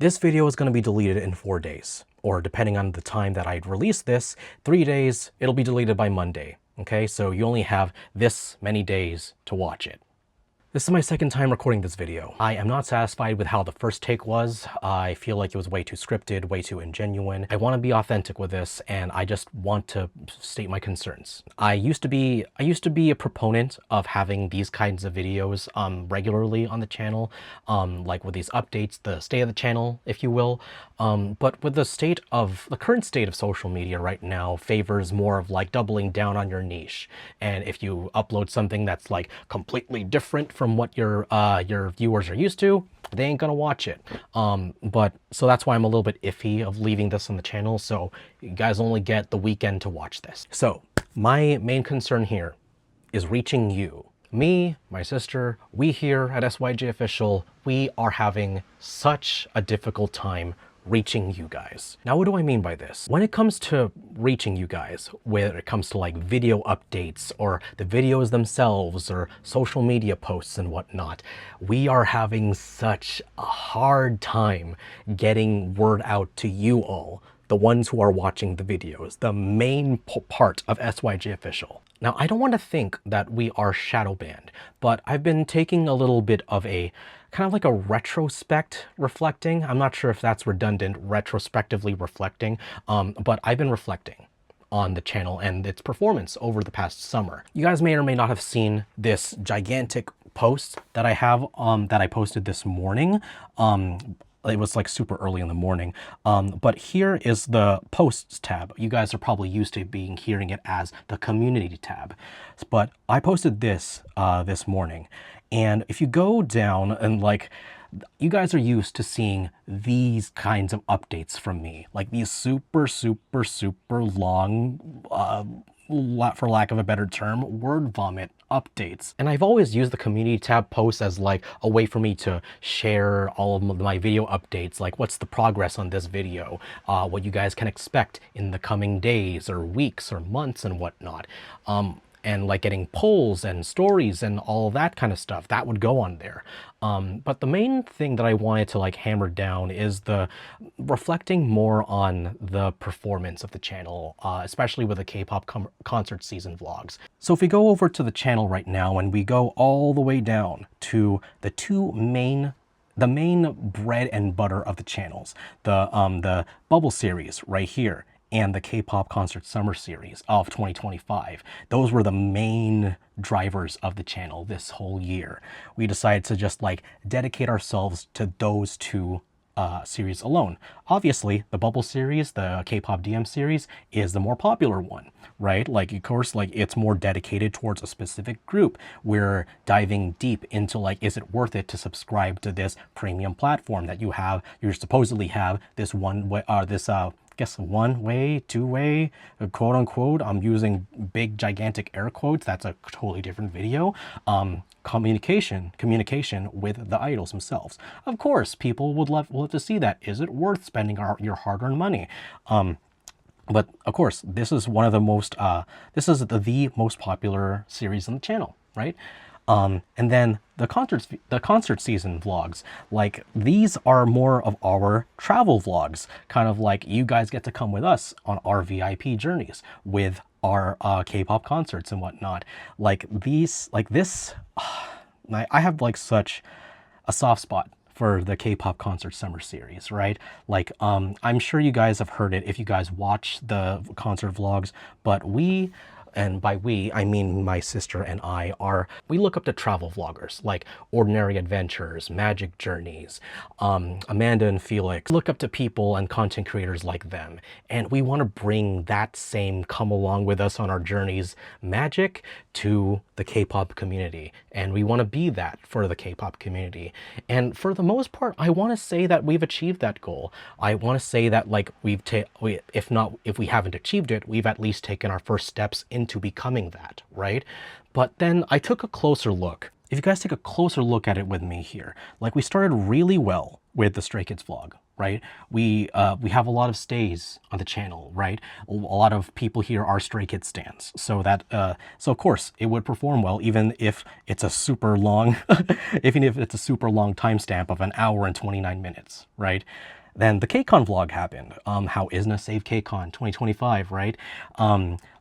This video is going to be deleted in 4 days, or depending on the time that I release this, 3 days, it'll be deleted by Monday. Okay, so you only have this many days to watch it. This is my second time recording this video. I am not satisfied with how the first take was. I feel like it was way too scripted, way too ingenuine. I want to be authentic with this, and I just want to state my concerns. I used to be a proponent of having these kinds of videos regularly on the channel, like with these updates, the state of the channel, if you will. But with the current state of social media right now favors more of like doubling down on your niche. And if you upload something that's like completely different from what your viewers are used to, they ain't gonna watch it. So that's why I'm a little bit iffy of leaving this on the channel. So you guys only get the weekend to watch this. So my main concern here is reaching you. Me, my sister, we here at SYJofficial, we are having such a difficult time reaching you guys. Now, what do I mean by this? When it comes to reaching you guys, whether it comes to like video updates or the videos themselves or social media posts and whatnot, we are having such a hard time getting word out to you all, the ones who are watching the videos, the main part of SYJofficial. Now, I don't want to think that we are shadow banned, but I've been taking a little bit of a kind of like a retrospect reflecting. I'm not sure if that's redundant, retrospectively reflecting, but I've been reflecting on the channel and its performance over the past summer. You guys may or may not have seen this gigantic post that I have that I posted this morning. It was like super early in the morning, but here is the posts tab. You guys are probably used to hearing it as the community tab, but I posted this this morning. And if you go down and like, you guys are used to seeing these kinds of updates from me, like these super long, for lack of a better term, word vomit updates. And I've always used the community tab posts as like a way for me to share all of my video updates, like what's the progress on this video, what you guys can expect in the coming days or weeks or months and whatnot. And like getting polls and stories and all that kind of stuff that would go on there. But the main thing that I wanted to like hammer down is the reflecting more on the performance of the channel, especially with the K-pop concert season vlogs. So if we go over to the channel right now and we go all the way down to the main bread and butter of the channels, the Bubble series right here, and the K-pop concert summer series of 2025. Those were the main drivers of the channel this whole year. We decided to just like dedicate ourselves to those two series alone. Obviously, the Bubble series, the K-pop DM series, is the more popular one, right? Like, of course, like it's more dedicated towards a specific group. We're diving deep into like, is it worth it to subscribe to this premium platform that you supposedly have this one way, two-way, quote unquote. I'm using big gigantic air quotes. That's a totally different video. Communication with the idols themselves. Of course, people would love to see that. Is it worth spending your hard-earned money? But of course, this is one of the most the most popular series on the channel, right? And then the concert season vlogs, like these are more of our travel vlogs, kind of like you guys get to come with us on our VIP journeys with our K-pop concerts and whatnot. Like this, I have like such a soft spot for the K-pop concert summer series, right? Like, I'm sure you guys have heard it if you guys watch the concert vlogs, but and by we, I mean my sister and we look up to travel vloggers like Ordinary Adventures, Magic Journeys, Amanda and Felix. Look up to people and content creators like them. And we want to bring that same come along with us on our journeys magic to the K-pop community. And we want to be that for the K-pop community. And for the most part, I want to say that we've achieved that goal. I want to say that like if we haven't achieved it, we've at least taken our first steps into becoming that, right? But then I took a closer look if you guys take a closer look at it with me here, like we started really well with the Stray Kids vlog, right? We have a lot of stays on the channel, right? A lot of people here are Stray Kids stans, so that so of course it would perform well, even if it's a super long, even if it's a super long timestamp of 1 hour and 29 minutes, right? Then the KCON vlog happened. How ISNA saved KCON 2025, right?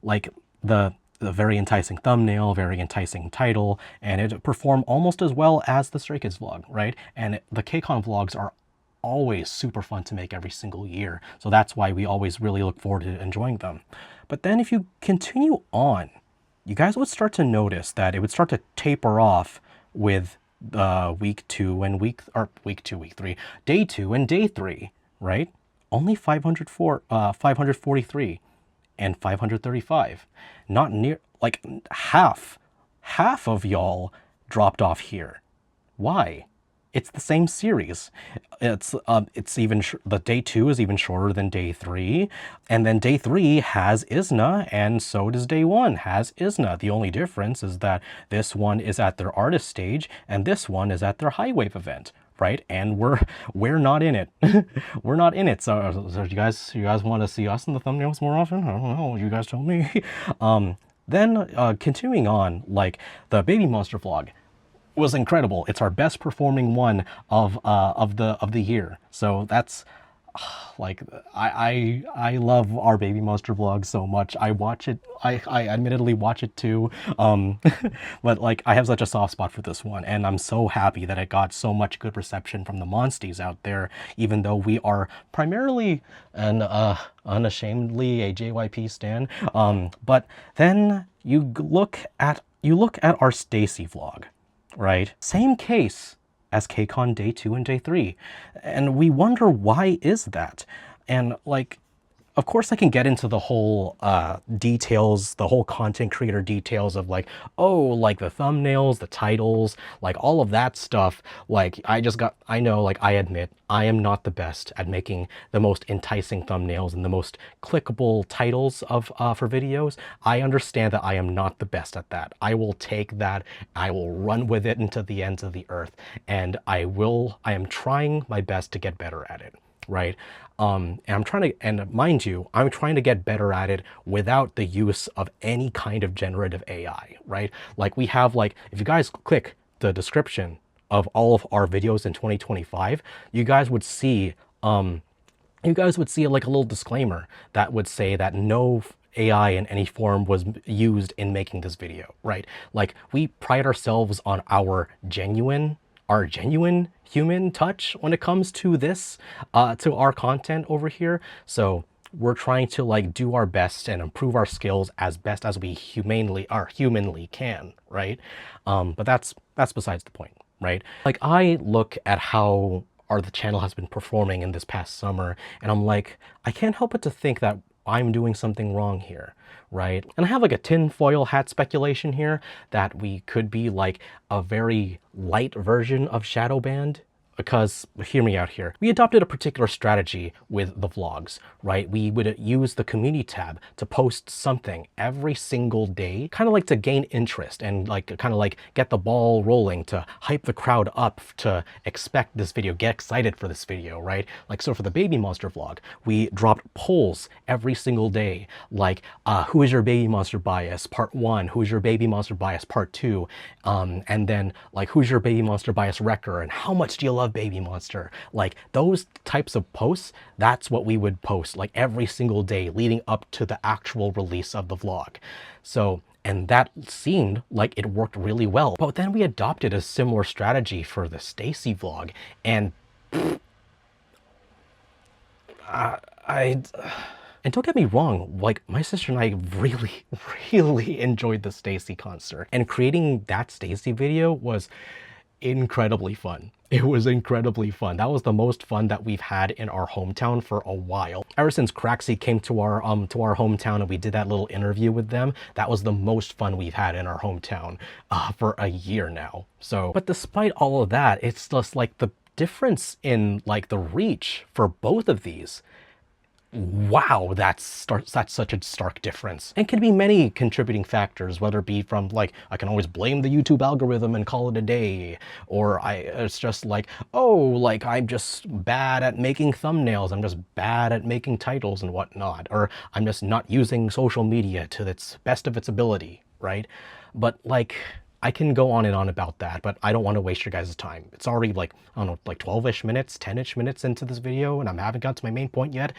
Like the very enticing thumbnail, very enticing title, and it performed almost as well as the Stray Kids vlog, right? And the KCON vlogs are always super fun to make every single year. So that's why we always really look forward to enjoying them. But then if you continue on, you guys would start to notice that it would start to taper off with week 2 and week 3, day 2 and day 3, right? Only 543 and 535. Not near, like half of y'all dropped off here. Why? It's the same series. It's even the day 2 is even shorter than day 3, and then day 3 has ISNA, and so does day 1 has ISNA. The only difference is that this one is at their artist stage, and this one is at their high wave event, right? And we're not in it. We're not in it. So you guys want to see us in the thumbnails more often? I don't know. You guys tell me. Then continuing on, like the Baby Monster vlog was incredible. It's our best performing one of the year. So that's like I love our Baby Monster vlog so much. I watch it. I admittedly watch it too. But like I have such a soft spot for this one, and I'm so happy that it got so much good reception from the monsties out there, even though we are primarily an unashamedly a JYP stan. But then you look at our Stacy vlog, right? Same case as KCON day 2 and day 3. And we wonder, why is that? And like, of course I can get into the whole details, the whole content creator details of like, oh, like the thumbnails, the titles, like all of that stuff. Like I know, like I admit, I am not the best at making the most enticing thumbnails and the most clickable titles for videos. I understand that I am not the best at that. I will take that, I will run with it into the ends of the earth, and I am trying my best to get better at it, right? And I'm trying to, and mind you, I'm trying to get better at it without the use of any kind of generative AI, right? Like we have, like, if you guys click the description of all of our videos in 2025, you guys would see like a little disclaimer that would say that no AI in any form was used in making this video, right? Like we pride ourselves on our genuine human touch when it comes to this, to our content over here. So we're trying to like do our best and improve our skills as best as we humanly can, right? But that's besides the point, right? Like I look at how the channel has been performing in this past summer, and I'm like, I can't help but to think that I'm doing something wrong here, right? And I have like a tinfoil hat speculation here that we could be like a very light version of shadow banned. Because, hear me out here, we adopted a particular strategy with the vlogs, right? We would use the community tab to post something every single day, kind of like to gain interest and like kind of like get the ball rolling, to hype the crowd up to expect this video, get excited for this video, right? Like, so for the Baby Monster vlog, we dropped polls every single day, like who is your Baby Monster bias part 1, who's your Baby Monster bias part 2, and then like who's your Baby Monster bias wrecker, and how much do you love Baby Monster? Like those types of posts, that's what we would post like every single day leading up to the actual release of the vlog. So, and that seemed like it worked really well. But then we adopted a similar strategy for the Stacy vlog, and and don't get me wrong, like my sister and I really enjoyed the Stacy concert, and creating that Stacy video was incredibly fun. It was incredibly fun. That was the most fun that we've had in our hometown for a while. Ever since Craxy came to our hometown and we did that little interview with them, that was the most fun we've had in our hometown for a year now. So, but despite all of that, it's just like the difference in like the reach for both of these wow, that's such a stark difference. And can be many contributing factors, whether it be from like, I can always blame the YouTube algorithm and call it a day, or it's just like, oh, like I'm just bad at making thumbnails, I'm just bad at making titles and whatnot, or I'm just not using social media to its best of its ability, right? But like, I can go on and on about that, but I don't want to waste your guys' time. It's already like, I don't know, like 12-ish minutes, 10-ish minutes into this video, and I haven't got to my main point yet.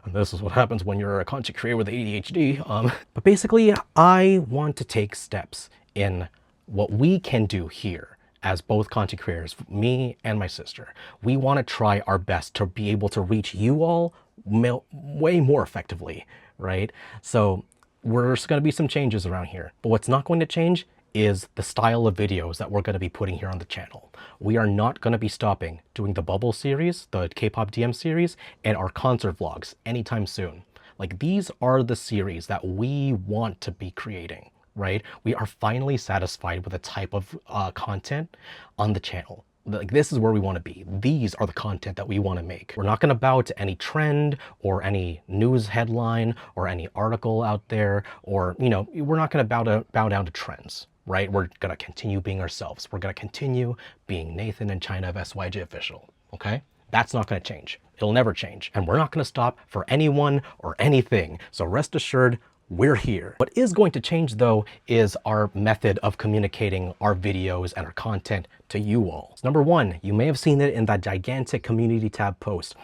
And this is what happens when you're a content creator with ADHD. But basically, I want to take steps in what we can do here as both content creators, me and my sister. We want to try our best to be able to reach you all way more effectively, right? So there's going to be some changes around here, but what's not going to change is the style of videos that we're going to be putting here on the channel. We are not going to be stopping doing the Bubble series, the K-pop DM series, and our concert vlogs anytime soon. Like, these are the series that we want to be creating, right? We are finally satisfied with the type of content on the channel. Like, this is where we want to be. These are the content that we want to make. We're not going to bow to any trend or any news headline or any article out there, or, you know, we're not going to bow down to trends, right? We're going to continue being ourselves. We're going to continue being Nathan and Chynna of SYJofficial, okay? That's not going to change. It'll never change. And we're not going to stop for anyone or anything. So rest assured, we're here. What is going to change though is our method of communicating our videos and our content to you all. So number one, you may have seen it in that gigantic community tab post.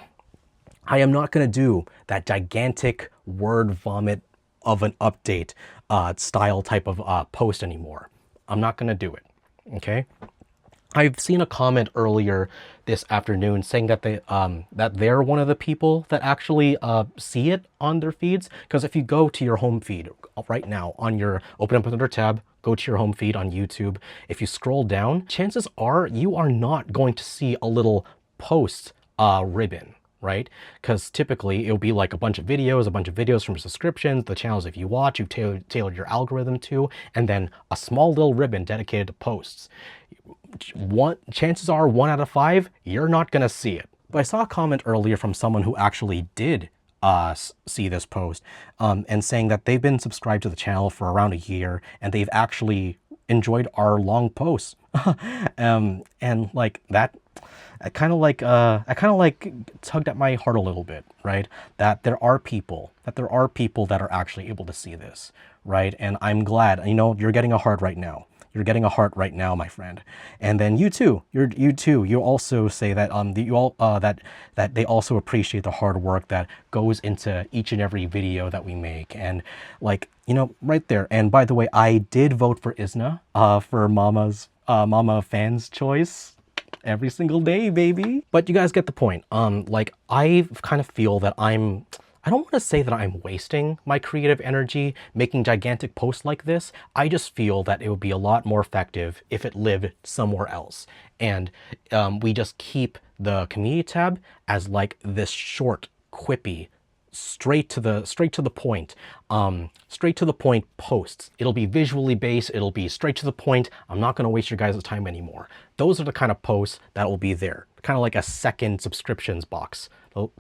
I am not going to do that gigantic word vomit of an update style type of post anymore. I'm not going to do it. Okay. I've seen a comment earlier this afternoon saying that they're one of the people that actually see it on their feeds. Because if you go to your home feed right now, open up another tab, go to your home feed on YouTube. If you scroll down, chances are you are not going to see a little post ribbon, right? Because typically it'll be like a bunch of videos from subscriptions, the channels if you watch, you've tailored your algorithm to, and then a small little ribbon dedicated to posts. Chances are 1 out of 5, you're not gonna see it. But I saw a comment earlier from someone who actually did see this post and saying that they've been subscribed to the channel for around a year and they've actually enjoyed our long posts. And like that, I kind of like tugged at my heart a little bit, right? That there are people that are actually able to see this, right? And I'm glad, you know, you're getting a heart right now. You're getting a heart right now, my friend. And then you too. You also say that that they also appreciate the hard work that goes into each and every video that we make. And like, you know, right there. And by the way, I did vote for Isna for Mama Fans Choice every single day, baby. But you guys get the point. Like, I kind of feel that I don't want to say that I'm wasting my creative energy making gigantic posts like this. I just feel that it would be a lot more effective if it lived somewhere else. And we just keep the community tab as like this short, quippy, straight to the point posts. It'll be visually based. It'll be straight to the point. I'm not going to waste your guys' time anymore. Those are the kind of posts that will be there. Kind of like a second subscriptions box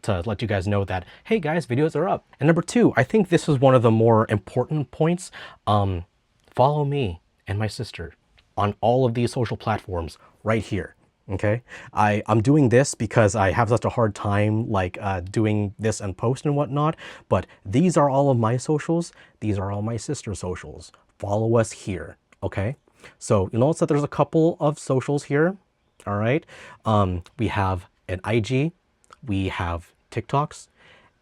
to let you guys know that, hey guys, videos are up. And number two, I think this is one of the more important points. Follow me and my sister on all of these social platforms right here. Okay, I'm doing this because I have such a hard time like doing this and post and whatnot, but these are all of my socials. These are all my sister's socials. Follow us here, okay? So you notice that there's a couple of socials here, all right? We have an IG, we have TikToks,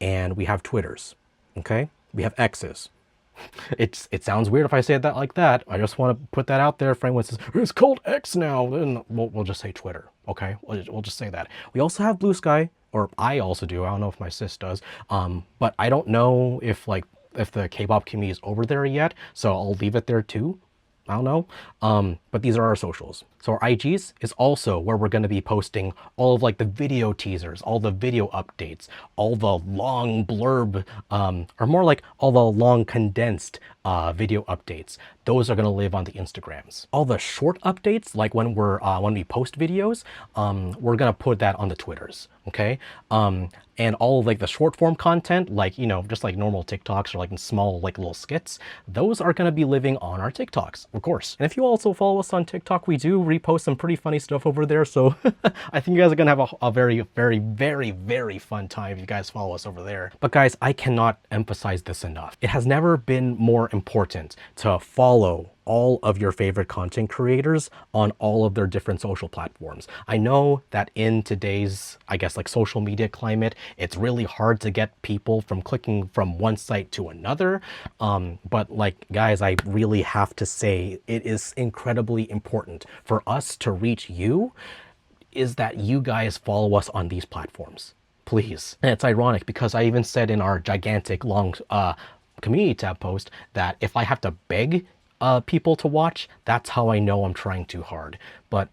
and we have Twitters, okay? We have X's. It sounds weird if I say that like that. I just want to put that out there. If anyone says, it's called X now, then we'll just say Twitter, okay? We'll just say that. We also have Blue Sky, or I also do. I don't know if my sis does. But I don't know if the K-pop community is over there yet, so I'll leave it there too. I don't know. But these are our socials. So our IGs is also where we're going to be posting all of like the video teasers, all the video updates, all the long blurb, or more like all the long condensed video updates. Those are going to live on the Instagrams. All the short updates, like when we post videos, we're going to put that on the Twitters. Okay. And all of like the short form content, like, you know, just like normal TikToks or like small like little skits, those are going to be living on our TikToks, of course. And if you also follow us on TikTok, we do repost some pretty funny stuff over there. So I think you guys are going to have a very, very, very, very fun time if you guys follow us over there. But guys, I cannot emphasize this enough. It has never been more important to follow all of your favorite content creators on all of their different social platforms. I know that in today's, I guess, like social media climate, it's really hard to get people from clicking from one site to another. But like, guys, I really have to say it is incredibly important for us to reach you is that you guys follow us on these platforms, please. And it's ironic because I even said in our gigantic long community tab post that if I have to beg people to watch, that's how I know I'm trying too hard. But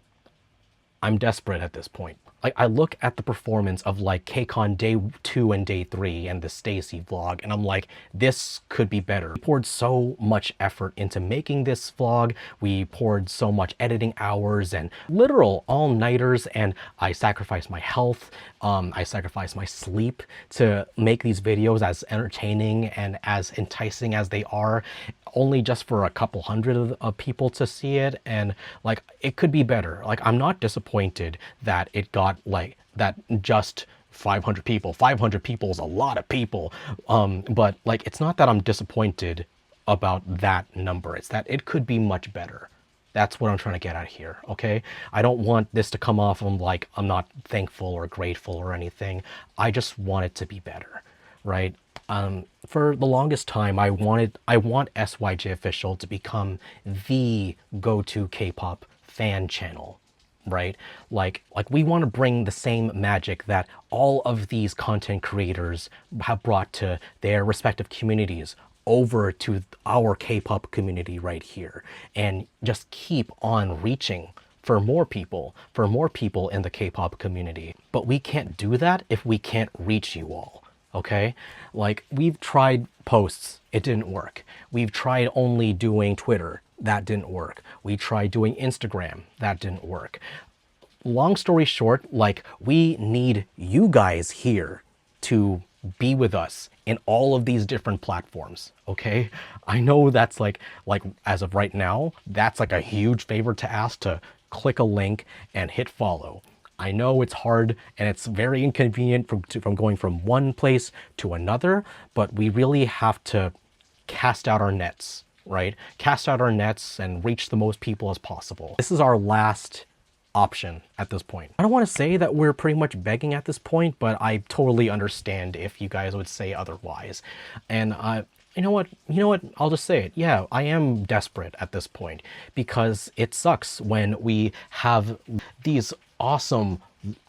I'm desperate at this point. Like, I look at the performance of like KCON day 2 and day 3 and the Stacy vlog, and I'm like, this could be better. We poured so much effort into making this vlog. We poured so much editing hours and literal all-nighters, and I sacrificed my health. I sacrificed my sleep to make these videos as entertaining and as enticing as they are, only just for a couple hundred of people to see it. And like, it could be better. Like, I'm not disappointed that it got like that, just 500 people. 500 people is a lot of people. But like, it's not that I'm disappointed about that number. It's that it could be much better. That's what I'm trying to get at here, okay? I don't want this to come off of like I'm not thankful or grateful or anything. I just want it to be better, right? For the longest time, I want SYJofficial to become the go-to K-pop fan channel, right? Like we want to bring the same magic that all of these content creators have brought to their respective communities over to our K-pop community right here, and just keep on reaching for more people in the K-pop community. But we can't do that if we can't reach you all, okay? Like, we've tried posts, it didn't work. We've tried only doing Twitter, that didn't work. We tried doing Instagram, that didn't work. Long story short, like, we need you guys here to be with us in all of these different platforms, okay? I know that's like as of right now, that's like a huge favor to ask, to click a link and hit follow. I know it's hard and it's very inconvenient from going from one place to another, but we really have to cast out our nets, right? Cast out our nets and reach the most people as possible. This is our last option at this point. I don't want to say that we're pretty much begging at this point, but I totally understand if you guys would say otherwise. And you know what, I'll just say it. Yeah, I am desperate at this point because it sucks when we have these awesome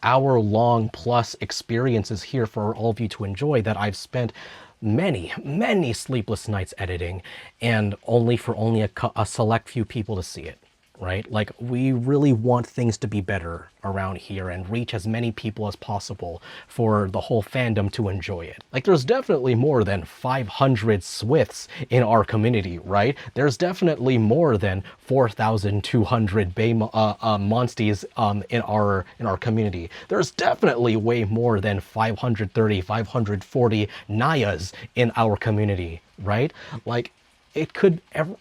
hour-long plus experiences here for all of you to enjoy that I've spent many sleepless nights editing, and only a select few people to see it. Right? Like, we really want things to be better around here and reach as many people as possible for the whole fandom to enjoy it. Like, there's definitely more than 500 Swifts in our community, right? There's definitely more than 4,200 Monsties in our community. There's definitely way more than 530, 540 Nayas in our community, right? Like, it could,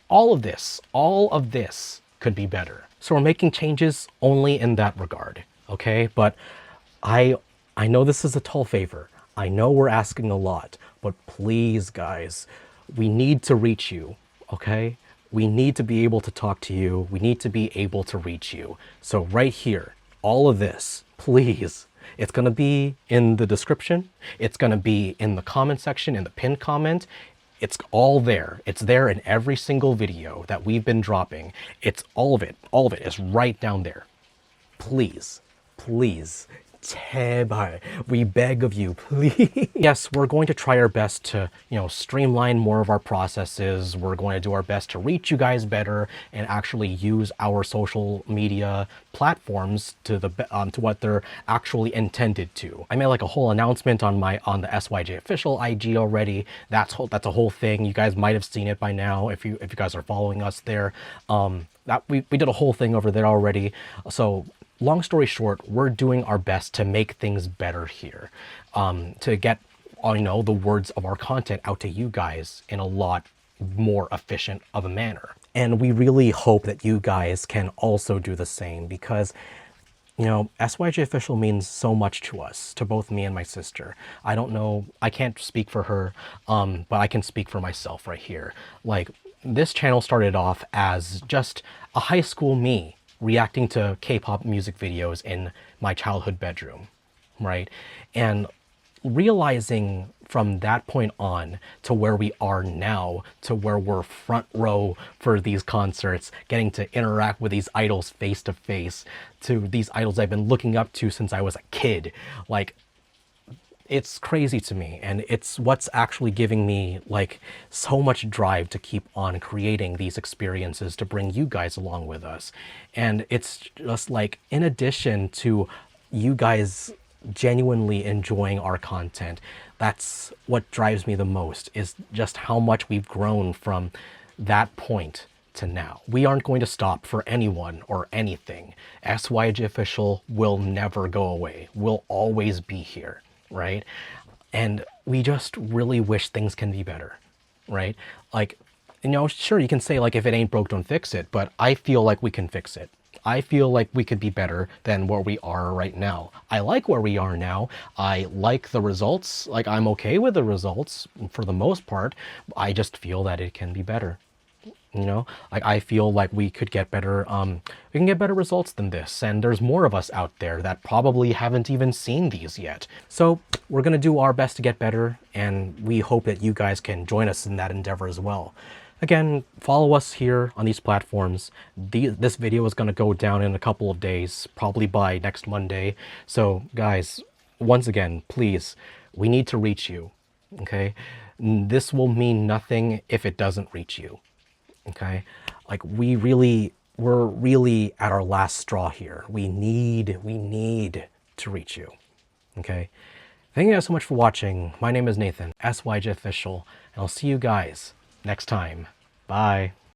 all of this could be better. So we're making changes only in that regard, okay? But I know this is a tall favor. I know we're asking a lot, but please, guys, we need to reach you, okay? We need to be able to talk to you. We need to be able to reach you. So right here, all of this, please, it's gonna be in the description. It's gonna be in the comment section, in the pinned comment. It's all there. It's there in every single video that we've been dropping. It's all of it is right down there. Please 제발, we beg of you, please. Yes, we're going to try our best to, streamline more of our processes. We're going to do our best to reach you guys better and actually use our social media platforms to what they're actually intended to. I made like a whole announcement on the SYJofficial IG already. That's a whole thing. You guys might have seen it by now if you guys are following us there. That we did a whole thing over there already. So long story short, we're doing our best to make things better here, to get the words of our content out to you guys in a lot more efficient of a manner. And we really hope that you guys can also do the same, because SYJofficial means so much to us, to both me and my sister. I don't know, I can't speak for her, but I can speak for myself right here. Like, this channel started off as just a high school me reacting to K-pop music videos in my childhood bedroom, right? And realizing from that point on to where we are now, to where we're front row for these concerts, getting to interact with these idols face to face, to these idols I've been looking up to since I was a kid. Like, it's crazy to me, and it's what's actually giving me like so much drive to keep on creating these experiences to bring you guys along with us. And it's just like, in addition to you guys genuinely enjoying our content, that's what drives me the most, is just how much we've grown from that point to now. We aren't going to stop for anyone or anything. SYJofficial will never go away. We'll always be here, right? And we just really wish things can be better, right? Like, sure, you can say like, if it ain't broke, don't fix it, but I feel like we can fix it. I feel like we could be better than where we are right now. I like where we are now. I like the results. Like, I'm okay with the results for the most part. I just feel that it can be better. Like, I feel like we could get better, we can get better results than this. And there's more of us out there that probably haven't even seen these yet. So we're going to do our best to get better. And we hope that you guys can join us in that endeavor as well. Again, follow us here on these platforms. This video is going to go down in a couple of days, probably by next Monday. So guys, once again, please, we need to reach you, okay? This will mean nothing if it doesn't reach you, okay? Like, we're really at our last straw here. We need to reach you, okay? Thank you guys so much for watching. My name is Nathan, SYJofficial, and I'll see you guys next time. Bye.